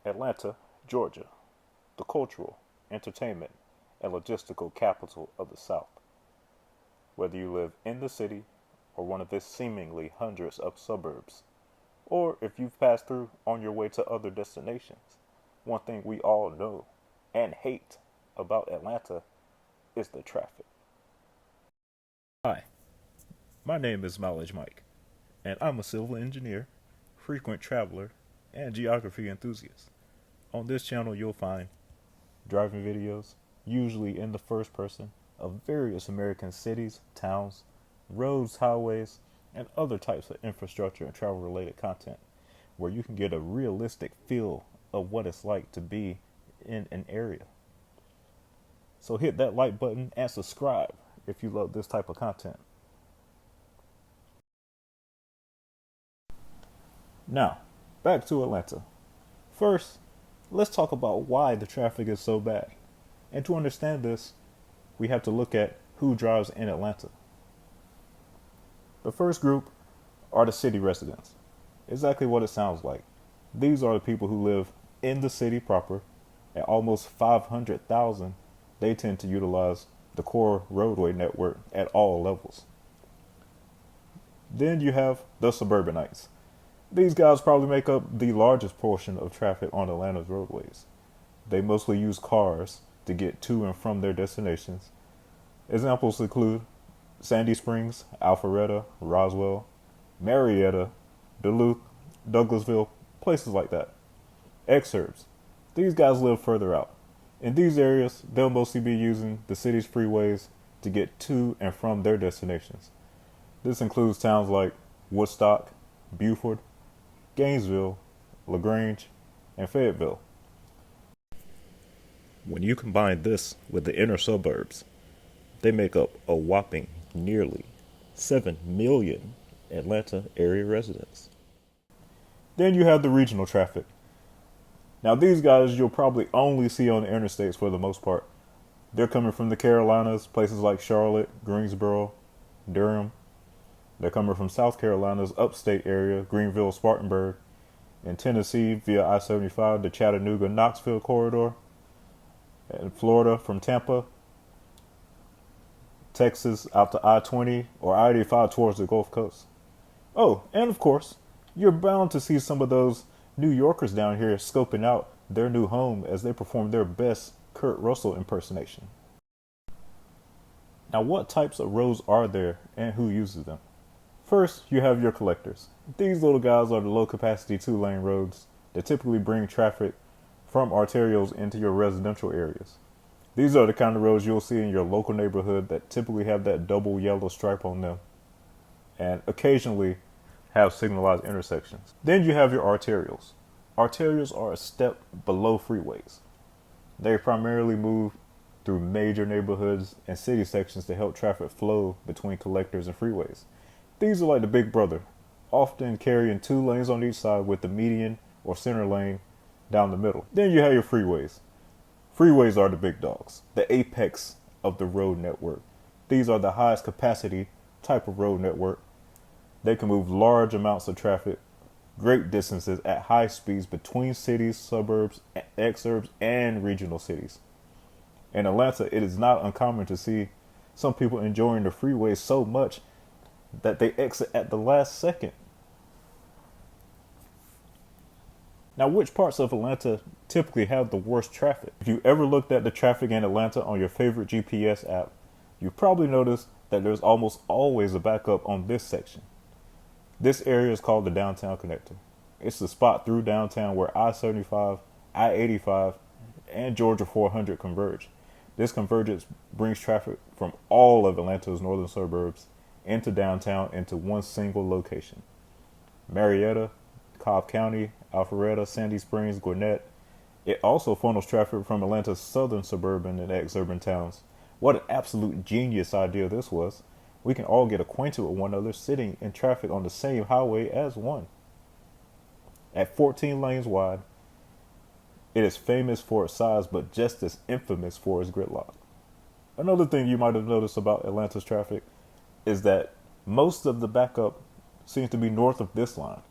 Atlanta, Georgia, the cultural, entertainment, and logistical capital of the South. Whether you live in the city or one of its seemingly hundreds of suburbs, or if you've passed through on your way to other destinations, one thing we all know and hate about Atlanta is the traffic. Hi, my name is Mileage Mike, and I'm a civil engineer, frequent traveler, and geography enthusiast. On this channel, you'll find driving videos, usually in the first person, of various American cities, towns, roads, highways, and other types of infrastructure and travel related content where you can get a realistic feel of what it's like to be in an area. So hit that like button and subscribe if you love this type of content. Now, back to Atlanta. First, let's talk about why the traffic is so bad. And to understand this, we have to look at who drives in Atlanta. The first group are the city residents. Exactly what it sounds like. These are the people who live in the city proper. At almost 500,000, they tend to utilize the core roadway network at all levels. Then you have the suburbanites. These guys probably make up the largest portion of traffic on Atlanta's roadways. They mostly use cars to get to and from their destinations. Examples include Sandy Springs, Alpharetta, Roswell, Marietta, Duluth, Douglasville, places like that. Exurbs. These guys live further out. In these areas, they'll mostly be using the city's freeways to get to and from their destinations. This includes towns like Woodstock, Beaufort, Gainesville, LaGrange, and Fayetteville. When you combine this with the inner suburbs, they make up a whopping nearly 7 million Atlanta area residents. Then you have the regional traffic. Now these guys you'll probably only see on the interstates for the most part. They're coming from the Carolinas, places like Charlotte, Greensboro, Durham. They're coming from South Carolina's upstate area, Greenville, Spartanburg, and Tennessee via I-75, the Chattanooga-Knoxville corridor, and Florida from Tampa, Texas out to I-20 or I-85 towards the Gulf Coast. Oh, and of course, you're bound to see some of those New Yorkers down here scoping out their new home as they perform their best Kurt Russell impersonation. Now, what types of roads are there and who uses them? First, you have your collectors. These little guys are the low capacity 2-lane roads that typically bring traffic from arterials into your residential areas. These are the kind of roads you'll see in your local neighborhood that typically have that double yellow stripe on them and occasionally have signalized intersections. Then you have your arterials. Arterials are a step below freeways. They primarily move through major neighborhoods and city sections to help traffic flow between collectors and freeways. These are like the big brother, often carrying 2 lanes on each side with the median or center lane down the middle. Then you have your freeways. Freeways are the big dogs, the apex of the road network. These are the highest capacity type of road network. They can move large amounts of traffic, great distances at high speeds between cities, suburbs, exurbs, and regional cities. In Atlanta, it is not uncommon to see some people enjoying the freeways so much that they exit at the last second. Now, which parts of Atlanta typically have the worst traffic? If you ever looked at the traffic in Atlanta on your favorite GPS app, you probably noticed that there's almost always a backup on this section. This area is called the Downtown Connector. It's the spot through downtown where I-75, I-85, and Georgia 400 converge. This convergence brings traffic from all of Atlanta's northern suburbs into downtown into one single location. Marietta, Cobb County, Alpharetta, Sandy Springs, Gwinnett. It also funnels traffic from Atlanta's southern suburban and exurban towns. What an absolute genius idea this was. We can all get acquainted with one another sitting in traffic on the same highway as one. At 14 lanes wide, it is famous for its size, but just as infamous for its gridlock. Another thing you might have noticed about Atlanta's traffic is that most of the backup seems to be north of this line.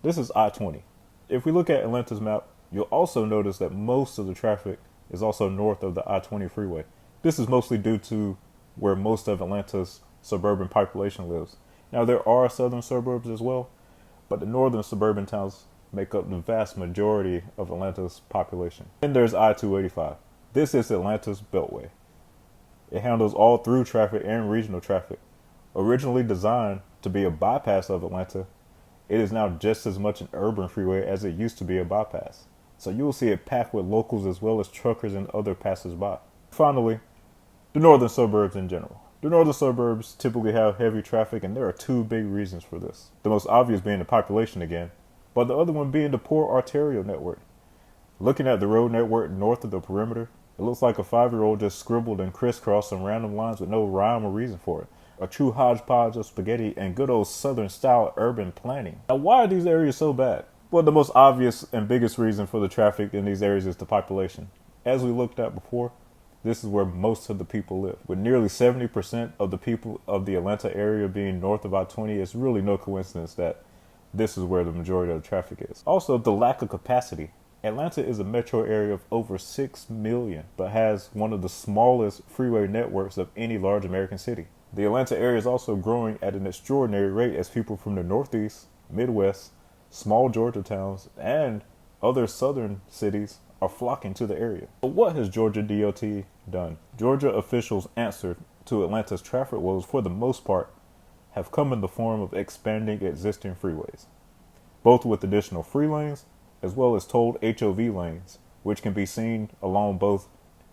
This is I-20. If we look at Atlanta's map, You'll also notice that most of the traffic is also north of the I-20 freeway. This is mostly due to where most of Atlanta's suburban population lives. Now, there are southern suburbs as well, but the northern suburban towns make up the vast majority of Atlanta's population. Then there's I-285. This is Atlanta's beltway. It handles all through traffic and regional traffic. Originally designed to be a bypass of Atlanta, it is now just as much an urban freeway as it used to be a bypass. So you will see it packed with locals as well as truckers and other passers-by. Finally, the northern suburbs in general. The northern suburbs typically have heavy traffic, and there are two big reasons for this. The most obvious being the population again, but the other one being the poor arterial network. Looking at the road network north of the perimeter, it looks like a 5-year-old just scribbled and crisscrossed some random lines with no rhyme or reason for it. A true hodgepodge of spaghetti and good old southern style urban planning. Now, why are these areas so bad? Well, the most obvious and biggest reason for the traffic in these areas is the population. As we looked at before, this is where most of the people live. With nearly 70% of the people of the Atlanta area being north of I-20, it's really no coincidence that this is where the majority of the traffic is. Also, the lack of capacity. Atlanta is a metro area of over 6 million, but has one of the smallest freeway networks of any large American city. The Atlanta area is also growing at an extraordinary rate as people from the Northeast, Midwest, small Georgia towns, and other southern cities are flocking to the area. But what has Georgia DOT done? Georgia officials' answer to Atlanta's traffic woes, for the most part, have come in the form of expanding existing freeways, both with additional free lanes as well as tolled HOV lanes, which can be seen along both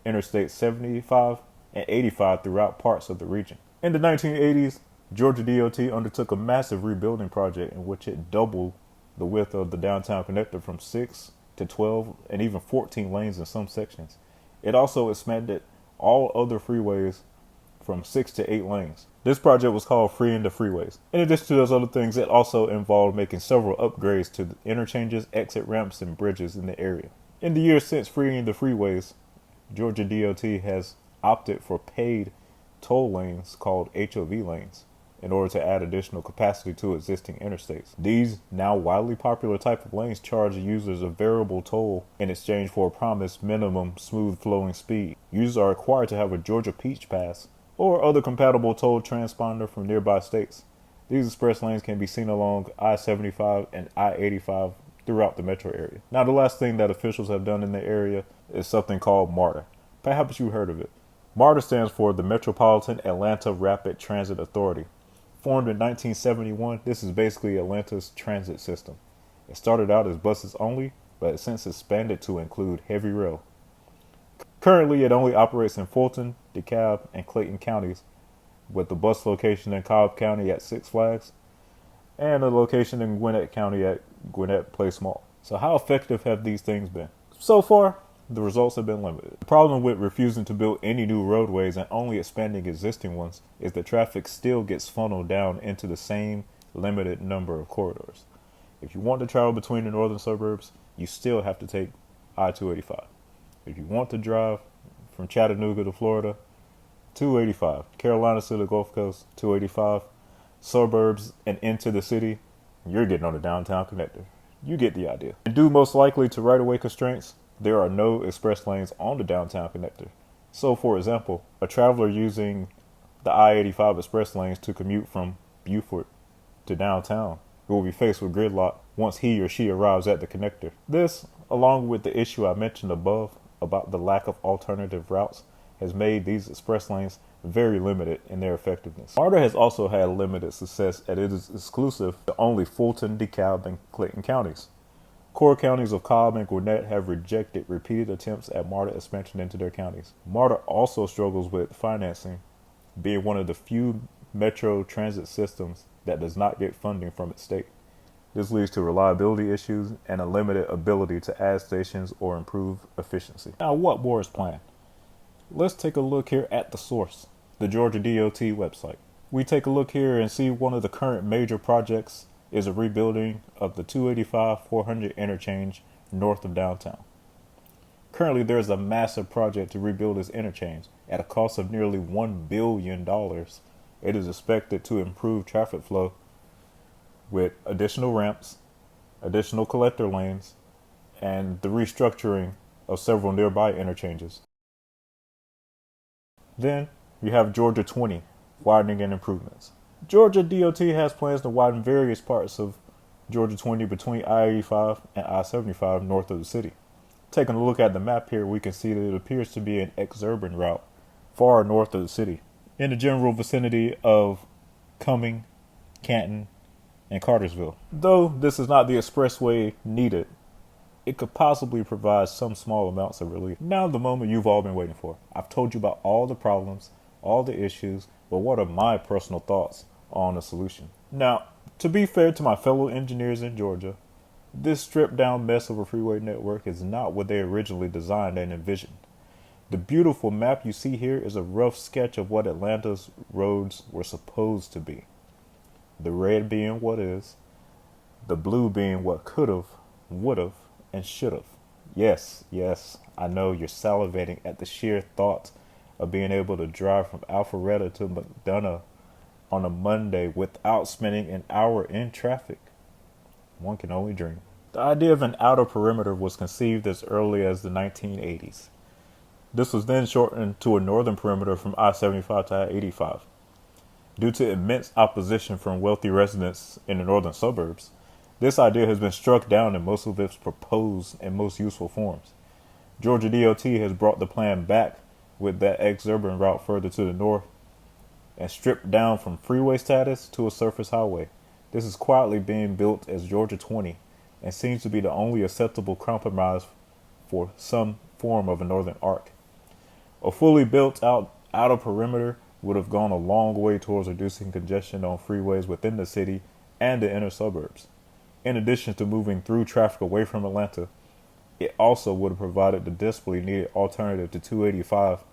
Interstate 75 and 85 throughout parts of the region. In the 1980s, Georgia DOT undertook a massive rebuilding project in which it doubled the width of the downtown connector from 6 to 12 and even 14 lanes in some sections. It also expanded all other freeways from 6 to 8 lanes. This project was called Freeing the Freeways. In addition to those other things, it also involved making several upgrades to the interchanges, exit ramps, and bridges in the area. In the years since freeing the freeways, Georgia DOT has opted for paid toll lanes called HOV lanes in order to add additional capacity to existing interstates. These now widely popular type of lanes charge users a variable toll in exchange for a promised minimum smooth flowing speed. Users are required to have a Georgia Peach Pass or other compatible toll transponder from nearby states. These express lanes can be seen along I-75 and I-85 throughout the metro area. Now, the last thing that officials have done in the area is something called MARTA. Perhaps you've heard of it. MARTA stands for the Metropolitan Atlanta Rapid Transit Authority. Formed in 1971, this is basically Atlanta's transit system. It started out as buses only, but has since expanded to include heavy rail. Currently, it only operates in Fulton, DeKalb, and Clayton counties, with the bus location in Cobb County at Six Flags, and a location in Gwinnett County at Gwinnett Place Mall. So how effective have these things been? So far, the results have been limited. The problem with refusing to build any new roadways and only expanding existing ones is that traffic still gets funneled down into the same limited number of corridors. If you want to travel between the northern suburbs, you still have to take I-285. If you want to drive from Chattanooga to Florida, 285. Carolinas to the Gulf Coast, 285. Suburbs and into the city, you're getting on the downtown connector. You get the idea. And due most likely to right-of-way constraints, there are no express lanes on the downtown connector. So, for example, a traveler using the I-85 express lanes to commute from Beaufort to downtown will be faced with gridlock once he or she arrives at the connector. This, along with the issue I mentioned above about the lack of alternative routes, has made these express lanes very limited in their effectiveness. MARTA has also had limited success as it is exclusive to only Fulton, DeKalb, and Clayton counties. Core counties of Cobb and Gwinnett have rejected repeated attempts at MARTA expansion into their counties. MARTA also struggles with financing, being one of the few metro transit systems that does not get funding from its state. This leads to reliability issues and a limited ability to add stations or improve efficiency. Now, what more is planned? Let's take a look here at the source, the Georgia DOT website. We take a look here and see one of the current major projects is a rebuilding of the 285-400 interchange north of downtown. Currently, there is a massive project to rebuild this interchange at a cost of nearly $1 billion. It is expected to improve traffic flow with additional ramps, additional collector lanes, and the restructuring of several nearby interchanges. Then you have Georgia 20, widening and improvements. Georgia DOT has plans to widen various parts of Georgia 20 between I-85 and I-75 north of the city. Taking a look at the map here, we can see that it appears to be an exurban route far north of the city, in the general vicinity of Cumming, Canton, and Cartersville. Though this is not the expressway needed, it could possibly provide some small amounts of relief. Now the moment you've all been waiting for. I've told you about all the problems, all the issues, but what are my personal thoughts on a solution? Now, to be fair to my fellow engineers in Georgia, this stripped down mess of a freeway network is not what they originally designed and envisioned. The beautiful map you see here is a rough sketch of what Atlanta's roads were supposed to be. The red being what is, the blue being what could've, would've, and should've. Yes, I know you're salivating at the sheer thought of being able to drive from Alpharetta to McDonough on a Monday without spending an hour in traffic. One can only dream. The idea of an outer perimeter was conceived as early as the 1980s. This was then shortened to a northern perimeter from I-75 to I-85. Due to immense opposition from wealthy residents in the northern suburbs, this idea has been struck down in most of its proposed and most useful forms. Georgia DOT has brought the plan back with that exurban route further to the north and stripped down from freeway status to a surface highway. This is quietly being built as Georgia 20 and seems to be the only acceptable compromise for some form of a northern arc. A fully built out outer perimeter would have gone a long way towards reducing congestion on freeways within the city and the inner suburbs. In addition to moving through traffic away from Atlanta, it also would have provided the desperately needed alternative to 285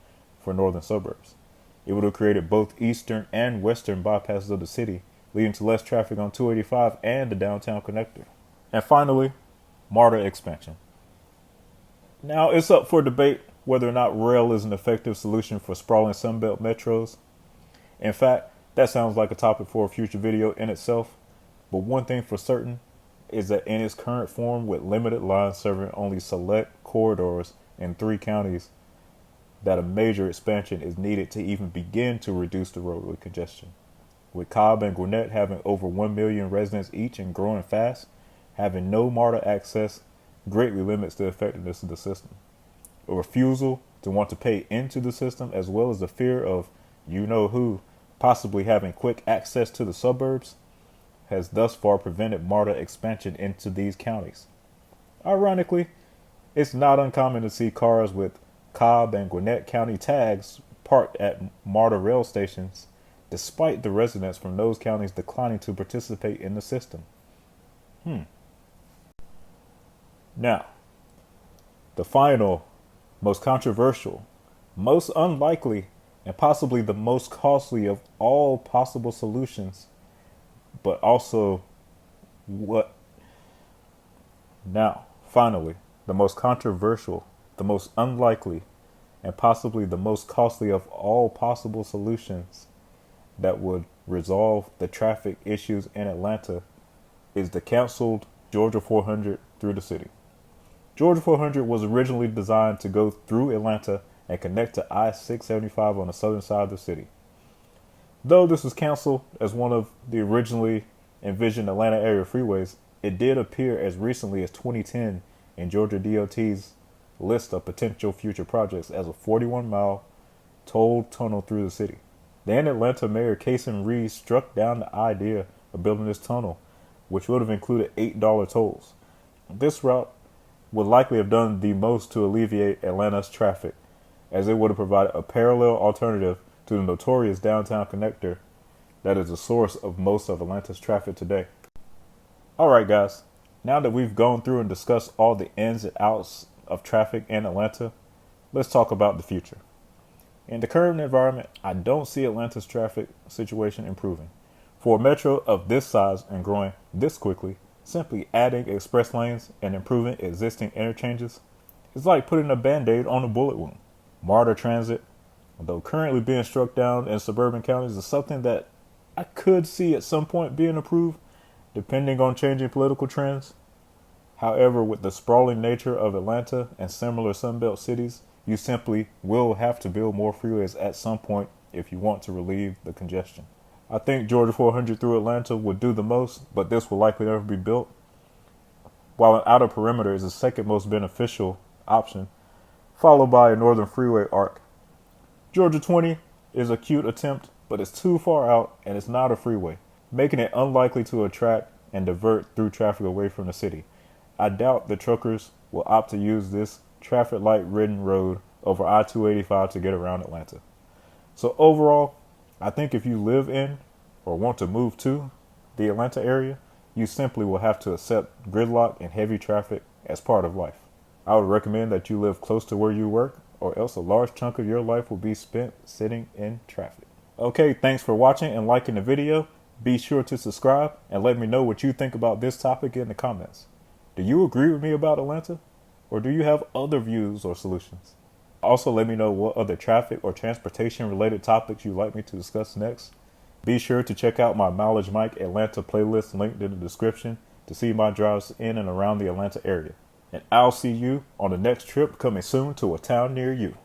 for northern suburbs. It would have created both eastern and western bypasses of the city, leading to less traffic on 285 and the downtown connector. And finally, MARTA expansion. Now, it's up for debate whether or not rail is an effective solution for sprawling Sunbelt metros. In fact, that sounds like a topic for a future video in itself, but one thing for certain is that in its current form, with limited lines serving only select corridors in 3 counties, that a major expansion is needed to even begin to reduce the roadway congestion. With Cobb and Gwinnett having over 1 million residents each and growing fast, having no MARTA access greatly limits the effectiveness of the system. A refusal to want to pay into the system, as well as the fear of you-know-who possibly having quick access to the suburbs, has thus far prevented MARTA expansion into these counties. Ironically, it's not uncommon to see cars with Cobb and Gwinnett County tags parked at MARTA rail stations, despite the residents from those counties declining to participate in the system. Now, the final, most controversial, most unlikely, and possibly the most costly of all possible solutions, but also finally, the most controversial, the most unlikely, and possibly the most costly of all possible solutions that would resolve the traffic issues in Atlanta is the canceled Georgia 400 through the city. Georgia 400 was originally designed to go through Atlanta and connect to I-675 on the southern side of the city. Though this was canceled as one of the originally envisioned Atlanta area freeways, it did appear as recently as 2010 in Georgia DOT's list of potential future projects as a 41-mile tolled tunnel through the city. Then Atlanta Mayor Casey Reed struck down the idea of building this tunnel, which would have included $8 tolls. This route would likely have done the most to alleviate Atlanta's traffic, as it would have provided a parallel alternative to the notorious downtown connector that is the source of most of Atlanta's traffic today. Alright guys, now that we've gone through and discussed all the ins and outs of traffic in Atlanta, let's talk about the future. In the current environment, I don't see Atlanta's traffic situation improving. For a metro of this size and growing this quickly, simply adding express lanes and improving existing interchanges is like putting a band-aid on a bullet wound. MARTA transit, although currently being struck down in suburban counties, is something that I could see at some point being approved, depending on changing political trends. However, with the sprawling nature of Atlanta and similar Sunbelt cities, you simply will have to build more freeways at some point if you want to relieve the congestion. I think Georgia 400 through Atlanta would do the most, but this will likely never be built, while an outer perimeter is the second most beneficial option, followed by a northern freeway arc. Georgia 20 is a cute attempt, but it's too far out and it's not a freeway, making it unlikely to attract and divert through traffic away from the city. I doubt the truckers will opt to use this traffic light ridden road over I-285 to get around Atlanta. So overall, I think if you live in or want to move to the Atlanta area, you simply will have to accept gridlock and heavy traffic as part of life. I would recommend that you live close to where you work, or else a large chunk of your life will be spent sitting in traffic. Okay, thanks for watching and liking the video. Be sure to subscribe and let me know what you think about this topic in the comments. Do you agree with me about Atlanta? Or do you have other views or solutions? Also, let me know what other traffic or transportation related topics you'd like me to discuss next. Be sure to check out my Mileage Mike Atlanta playlist linked in the description to see my drives in and around the Atlanta area. And I'll see you on the next trip coming soon to a town near you.